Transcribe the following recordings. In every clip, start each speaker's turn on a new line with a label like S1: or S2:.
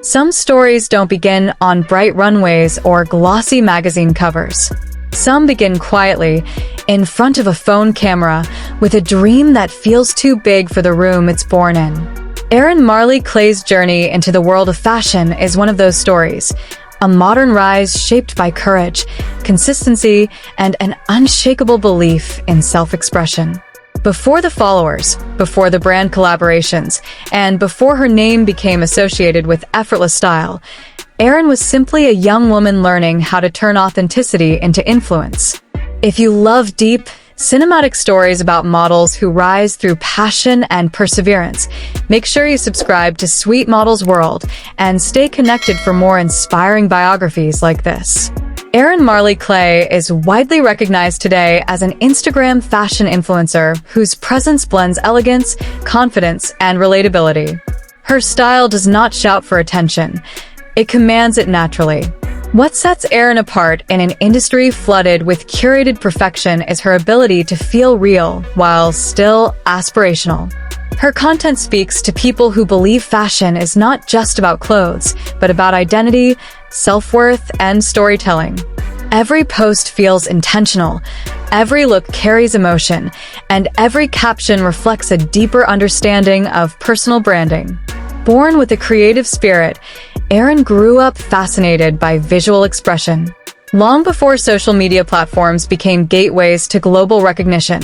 S1: Some stories don't begin on bright runways or glossy magazine covers. Some begin quietly, in front of a phone camera, with a dream that feels too big for the room it's born in. Erin Marley Klay's journey into the world of fashion is one of those stories. A modern rise shaped by courage, consistency, and an unshakable belief in self-expression. Before the followers, before the brand collaborations, and before her name became associated with effortless style, Erin was simply a young woman learning how to turn authenticity into influence. If you love deep, cinematic stories about models who rise through passion and perseverance, make sure you subscribe to Sweet Models World and stay connected for more inspiring biographies like this. Erin Marley Klay is widely recognized today as an Instagram fashion influencer whose presence blends elegance, confidence, and relatability. Her style does not shout for attention. It commands it naturally. What sets Erin apart in an industry flooded with curated perfection is her ability to feel real while still aspirational. Her content speaks to people who believe fashion is not just about clothes, but about identity, self-worth, and storytelling. Every post feels intentional, every look carries emotion, and every caption reflects a deeper understanding of personal branding. Born with a creative spirit, Erin grew up fascinated by visual expression. Long before social media platforms became gateways to global recognition,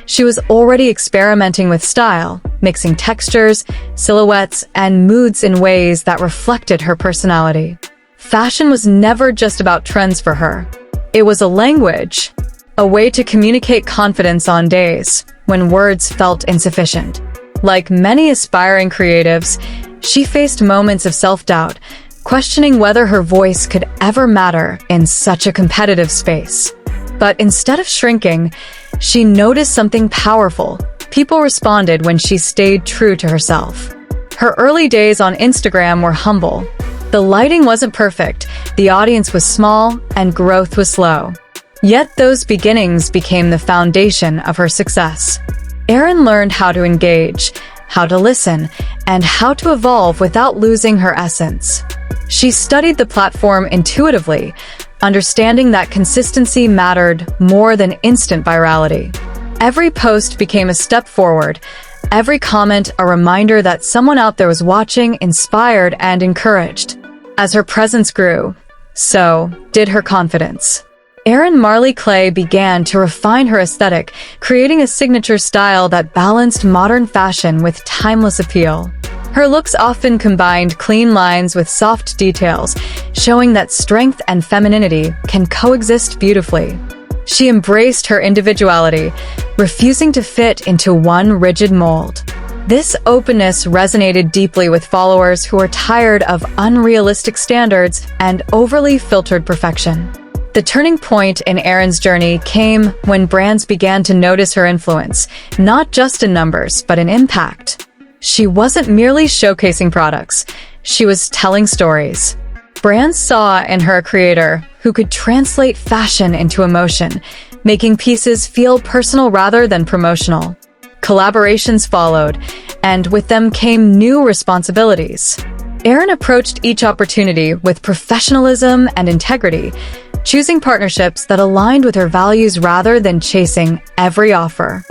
S1: she was already experimenting with style, mixing textures, silhouettes, and moods in ways that reflected her personality. Fashion was never just about trends for her. It was a language, a way to communicate confidence on days when words felt insufficient. Like many aspiring creatives, she faced moments of self-doubt, questioning whether her voice could ever matter in such a competitive space. But instead of shrinking, she noticed something powerful. People responded when she stayed true to herself. Her early days on Instagram were humble. The lighting wasn't perfect, the audience was small, and growth was slow. Yet those beginnings became the foundation of her success. Erin learned how to engage, how to listen, and how to evolve without losing her essence. She studied the platform intuitively, understanding that consistency mattered more than instant virality. Every post became a step forward, every comment a reminder that someone out there was watching, inspired, and encouraged. As her presence grew, so did her confidence. Erin Marley Klay began to refine her aesthetic, creating a signature style that balanced modern fashion with timeless appeal. Her looks often combined clean lines with soft details, showing that strength and femininity can coexist beautifully. She embraced her individuality, refusing to fit into one rigid mold. This openness resonated deeply with followers who were tired of unrealistic standards and overly filtered perfection. The turning point in Erin's journey came when brands began to notice her influence, not just in numbers, but in impact. She wasn't merely showcasing products, she was telling stories. Brands saw in her a creator who could translate fashion into emotion, making pieces feel personal rather than promotional. Collaborations followed, and with them came new responsibilities. Erin approached each opportunity with professionalism and integrity, choosing partnerships that aligned with her values rather than chasing every offer.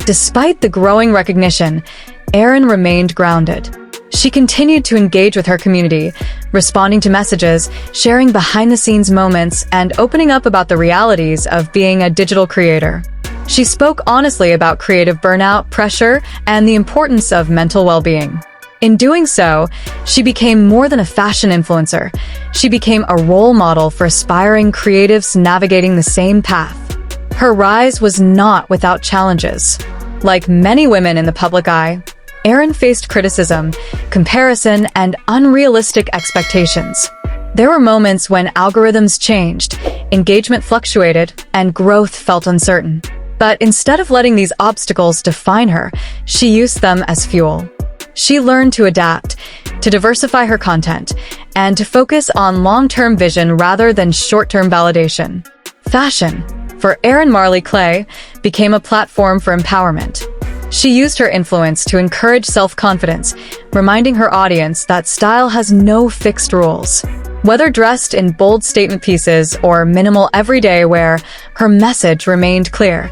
S1: Despite the growing recognition, Erin remained grounded. She continued to engage with her community, responding to messages, sharing behind-the-scenes moments, and opening up about the realities of being a digital creator. She spoke honestly about creative burnout, pressure, and the importance of mental well-being. In doing so, she became more than a fashion influencer. She became a role model for aspiring creatives navigating the same path. Her rise was not without challenges. Like many women in the public eye, Erin faced criticism, comparison, and unrealistic expectations. There were moments when algorithms changed, engagement fluctuated, and growth felt uncertain. But instead of letting these obstacles define her, she used them as fuel. She learned to adapt, to diversify her content, and to focus on long-term vision rather than short-term validation. Fashion, for Erin Marley Klay, became a platform for empowerment. She used her influence to encourage self-confidence, reminding her audience that style has no fixed rules. Whether dressed in bold statement pieces or minimal everyday wear, her message remained clear.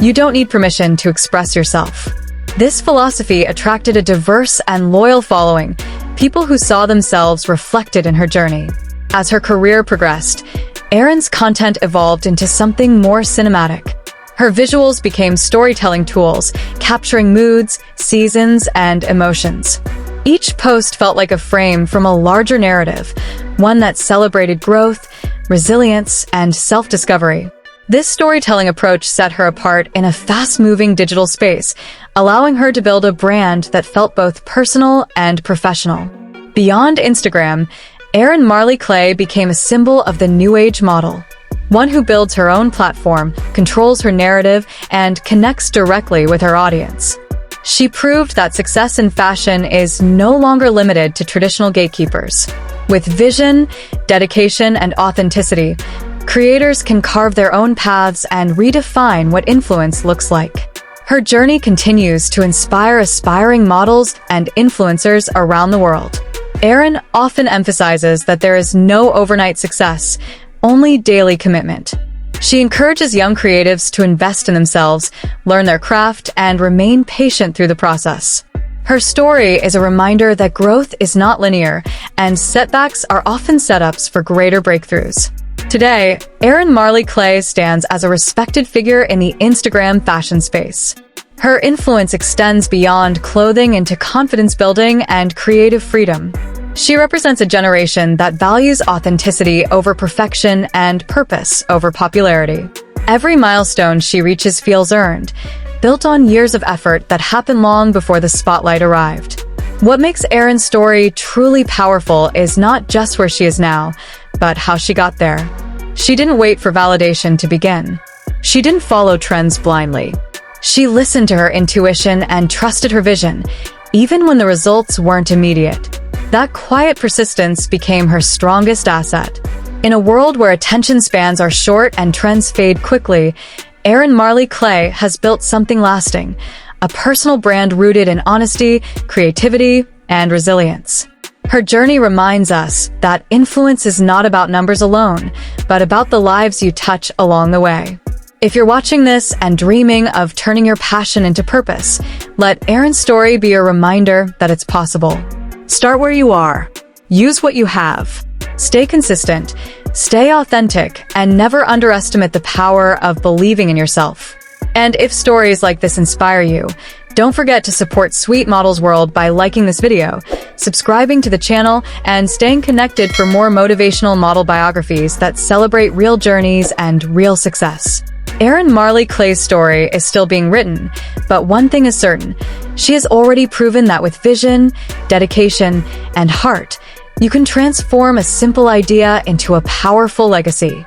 S1: You don't need permission to express yourself. This philosophy attracted a diverse and loyal following, people who saw themselves reflected in her journey. As her career progressed, Erin's content evolved into something more cinematic. Her visuals became storytelling tools, capturing moods, seasons, and emotions. Each post felt like a frame from a larger narrative, one that celebrated growth, resilience, and self-discovery. This storytelling approach set her apart in a fast-moving digital space, allowing her to build a brand that felt both personal and professional. Beyond Instagram, Erin Marley Klay became a symbol of the New Age model, one who builds her own platform, controls her narrative, and connects directly with her audience. She proved that success in fashion is no longer limited to traditional gatekeepers. With vision, dedication, and authenticity, creators can carve their own paths and redefine what influence looks like. Her journey continues to inspire aspiring models and influencers around the world. Erin often emphasizes that there is no overnight success, only daily commitment. She encourages young creatives to invest in themselves, learn their craft, and remain patient through the process. Her story is a reminder that growth is not linear, and setbacks are often setups for greater breakthroughs. Today, Erin Marley Klay stands as a respected figure in the Instagram fashion space. Her influence extends beyond clothing into confidence building and creative freedom. She represents a generation that values authenticity over perfection and purpose over popularity. Every milestone she reaches feels earned, built on years of effort that happened long before the spotlight arrived. What makes Erin's story truly powerful is not just where she is now, but how she got there. She didn't wait for validation to begin. She didn't follow trends blindly. She listened to her intuition and trusted her vision, even when the results weren't immediate. That quiet persistence became her strongest asset. In a world where attention spans are short and trends fade quickly, Erin Marley Klay has built something lasting, a personal brand rooted in honesty, creativity, and resilience. Her journey reminds us that influence is not about numbers alone, but about the lives you touch along the way. If you're watching this and dreaming of turning your passion into purpose, let Erin's story be a reminder that it's possible. Start where you are. Use what you have. Stay consistent, stay authentic, and never underestimate the power of believing in yourself. And if stories like this inspire you, don't forget to support Sweet Models World by liking this video, subscribing to the channel, and staying connected for more motivational model biographies that celebrate real journeys and real success. Erin Marley Klay's story is still being written, but one thing is certain: she has already proven that with vision, dedication, and heart, you can transform a simple idea into a powerful legacy.